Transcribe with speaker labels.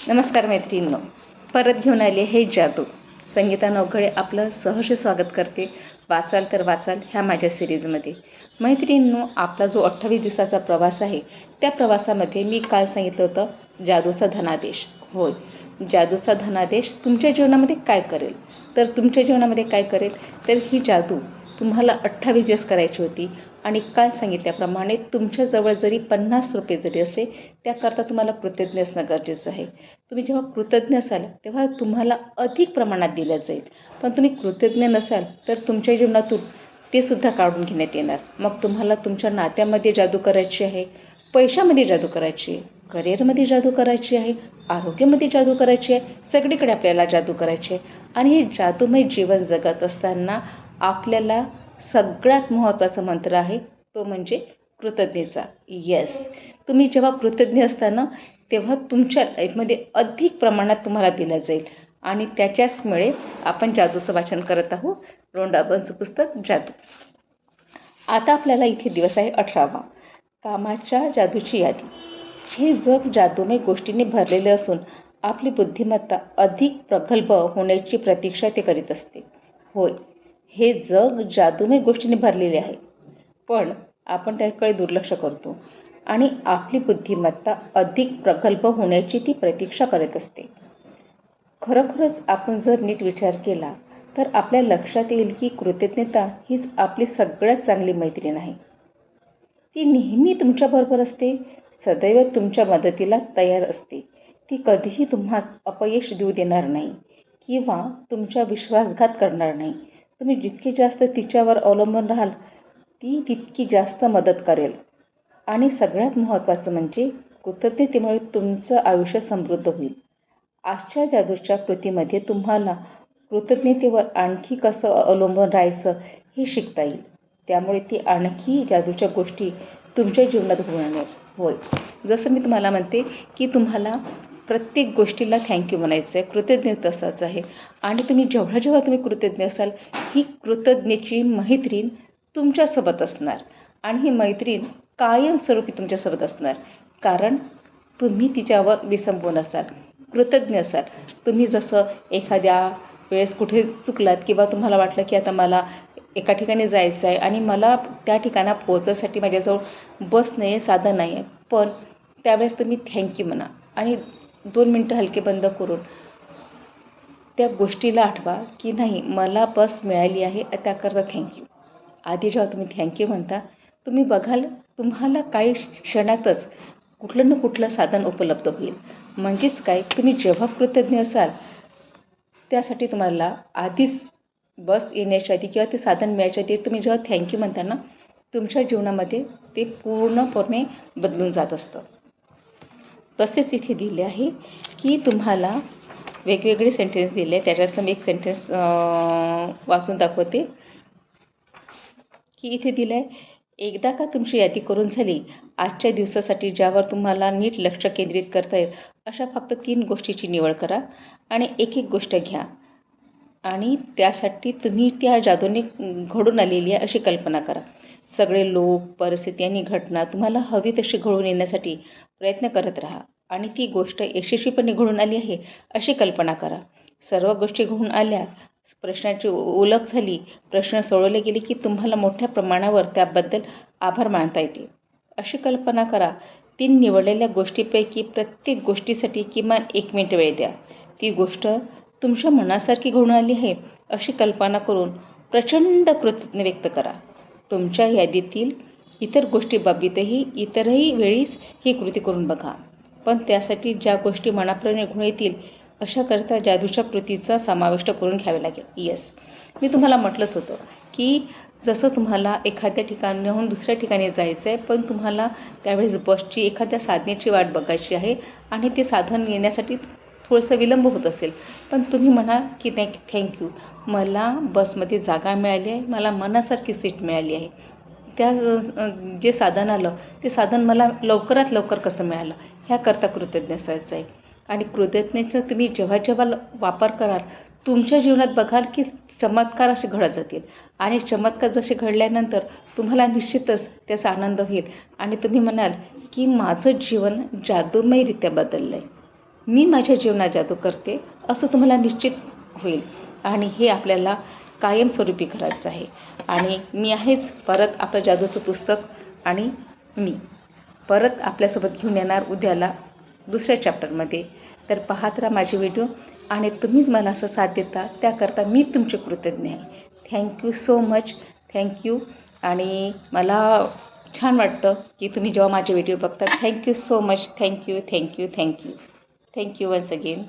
Speaker 1: नमस्कार मैत्रिणींनो, परत घेऊन आले हे जादू. संगीता नवघडे आपलं सहर्ष स्वागत करते. वाचाल तर वाचाल ह्या माझ्या सिरीजमध्ये. मैत्रिणींनो, आपला जो 28 दिवसाचा प्रवास आहे, त्या प्रवासामध्ये मी काल सांगितलं होतं जादूचा धनादेश. होय, जादूचा धनादेश तुमच्या जीवनामध्ये काय करेल? तर तुमच्या जीवनामध्ये काय करेल तर ही जादू तुम्हाला 28 दिवस करायची होती. आणि काल सांगितल्याप्रमाणे तुमच्याजवळ जरी 50 रुपये जरी असले, त्याकरता तुम्हाला कृतज्ञ असणं गरजेचं आहे. तुम्ही जेव्हा कृतज्ञ असाल तेव्हा तुम्हाला अधिक प्रमाणात दिलं जाईल. पण तुम्ही कृतज्ञ नसाल तर तुमच्या जीवनातून ते सुद्धा काढून घेण्यात येणार. मग तुम्हाला तुमच्या नात्यामध्ये जादू करायची आहे, पैशामध्ये जादू करायची आहे, करिअरमध्ये जादू करायची आहे, आरोग्यामध्ये जादू करायची आहे, सगळीकडे आपल्याला जादू करायची आहे. आणि हे जादूमय जीवन जगत असताना आपल्याला सगळ्यात महत्त्वाचा मंत्र आहे तो म्हणजे कृतज्ञतेचा. येस, तुम्ही जेव्हा कृतज्ञ असता ना तेव्हा तुमच्या लाईफमध्ये अधिक प्रमाणात तुम्हाला दिलं जाईल. आणि त्याच्याचमुळे आपण जादूचं वाचन करत आहोत, रोंडाबांचं पुस्तक जादू. आता आपल्याला इथे दिवस आहे 18वा, कामाच्या जादूची यादी. हे जग जादूमय गोष्टींनी भरलेले असून आपली बुद्धिमत्ता अधिक प्रगल्भ होण्याची प्रतीक्षा ते करीत असते. होय, हे जग जादूमय गोष्टींनी भरलेले आहे, पण आपण त्याकडे दुर्लक्ष करतो आणि आपली बुद्धिमत्ता अधिक प्रगल्भ होण्याची ती प्रतीक्षा करत असते. खरोखरच आपण जर नीट विचार केला तर आपल्या लक्षात येईल की कृतज्ञता हीच आपली सगळ्यात चांगली मैत्रीण आहे. ती नेहमी तुमच्याबरोबर असते, सदैव तुमच्या मदतीला तयार असते. ती कधीही तुम्हास अपयश देऊ देणार नाही किंवा तुमचा विश्वासघात करणार नाही. तुम्ही जितके जास्त तिच्यावर अवलंबून राहाल ती तितकी जास्त मदत करेल. आणि सगळ्यात महत्त्वाचं म्हणजे कृतज्ञतेमुळे तुमचं आयुष्य समृद्ध होईल. आजच्या जादूच्या कृतीमध्ये तुम्हाला कृतज्ञतेवर आणखी कसं अवलंबून राहायचं हे शिकता येईल. त्यामुळे ती आणखी जादूच्या गोष्टी तुमच्या जीवनात घडून आणेल. होय, जसं मी तुम्हाला म्हणते की तुम्हाला प्रत्येक गोष्टीला थँक्यू म्हणायचं आहे, कृतज्ञ असायचं आहे. आणि तुम्ही जेव्हा तुम्ही कृतज्ञ असाल ही कृतज्ञतेची मैत्रीण तुमच्यासोबत असणार. आणि ही मैत्रीण कायमस्वरूपी तुमच्यासोबत असणार, कारण तुम्ही तिच्यावर विसंबून असाल, कृतज्ञ असाल. तुम्ही जसं एखाद्या वेळेस कुठे चुकलात किंवा तुम्हाला वाटलं की आता मला एका ठिकाणी जायचं आहे आणि मला त्या ठिकाणा पोहोचण्यासाठी माझ्याजवळ बस नाही आहे, साधन नाही आहे, पण त्यावेळेस तुम्ही थँक्यू म्हणा आणि 2 मिनटं हलके बंद करून त्या गोष्टीला आठवा की नाही, मला बस मिळाली आहे, त्याकरता थँक्यू. आधी जेव्हा तुम्ही थँक्यू म्हणता तुम्ही बघाल तुम्हाला काही क्षणातच कुठलं ना कुठलं साधन उपलब्ध होईल. म्हणजेच काय, तुम्ही जेव्हा कृतज्ञ असाल त्यासाठी तुम्हाला आधीच बस येण्याच्या आधी किंवा ते साधन मिळायच्या आधी तुम्ही जेव्हा थँक्यू म्हणता ना तुमच्या जीवनामध्ये ते पूर्णपणे बदलून जात असतं. तसेच इथे दिले आहे की तुम्हाला वेगवेगळे सेंटेन्स दिले, त्याच्यातलं मी एक सेंटेन्स वाचून दाखवते की इथे दिलं आहे, एकदा का तुमची यादी करून झाली आजच्या दिवसासाठी ज्यावर तुम्हाला नीट लक्ष केंद्रित करता येईल अशा फक्त 3 गोष्टीची निवड करा आणि एक गोष्ट घ्या आणि त्यासाठी तुम्ही त्या जादूने घडून आलेली आहे अशी कल्पना करा. सगळे लोक, परिस्थिती आणि घटना तुम्हाला हवी तशी घडून येण्यासाठी प्रयत्न करत राहा आणि ती गोष्ट यशस्वीपणे घडून आली आहे अशी कल्पना करा. सर्व गोष्टी घडून आल्या, प्रश्नाची ओळख झाली, प्रश्न सोडवले गेले की तुम्हाला मोठ्या प्रमाणावर त्याबद्दल आभार मानता येते अशी कल्पना करा. 3 निवडलेल्या गोष्टींपैकी प्रत्येक गोष्टीसाठी किमान 1 मिनिट वेळ द्या. ती गोष्ट तुमच्या मनासारखी घडून आली आहे अशी कल्पना करून प्रचंड कृतज्ञता व्यक्त करा. तुमच्या यादीतील इतर गोष्टीबाबतीतही इतरही वेळीच ही कृती करून बघा, पण त्यासाठी ज्या गोष्टी मनाप्रमाणे घडून येतील अशाकरता जादूच्या कृतीचा समाविष्ट करून घ्यावे लागेल. येस, मी तुम्हाला म्हटलंच होतं की जसं तुम्हाला एखाद्या ठिकाणाहून दुसऱ्या ठिकाणी जायचं आहे, पण तुम्हाला त्यावेळेस बसची एखाद्या साधनाची वाट बघायची आहे आणि ते साधन येण्यासाठी थोडंसं विलंब होत असेल, पण तुम्ही म्हणा की थँक्यू, मला बसमध्ये जागा मिळाली आहे, मला मनासारखी सीट मिळाली आहे. त्या जे साधन आलं ते साधन मला लवकरात लवकर कसं मिळालं ह्याकरता कृतज्ञ असायचं आहे. आणि कृतज्ञतेचा तुम्ही जेव्हा वापर कराल तुमच्या जीवनात बघाल की चमत्कार असे घडत जातील आणि चमत्कार जसे घडल्यानंतर तुम्हाला निश्चितच त्याचा आनंद होईल आणि तुम्ही म्हणाल की माझं जीवन जादूमयरित्या बदललं आहे. मी माझ्या जीवनात जादू करते असं तुम्हाला निश्चित होईल आणि हे आपल्याला कायमस्वरूपी करायचं आहे. आणि मी आहेच परत आपलं जादूचं पुस्तक आणि मी परत आपल्यासोबत घेऊन येणार उद्याला दुसऱ्या चॅप्टरमध्ये. तर पाहत राहा माझे व्हिडिओ आणि तुम्हीच मला असं साथ देता त्याकरता मी तुमचे कृतज्ञ आहे. Thank you so much. थँक्यू. आणि मला छान वाटतं की तुम्ही जेव्हा माझे व्हिडिओ बघता. Thank you so much. Thank you thank you thank you thank you once again.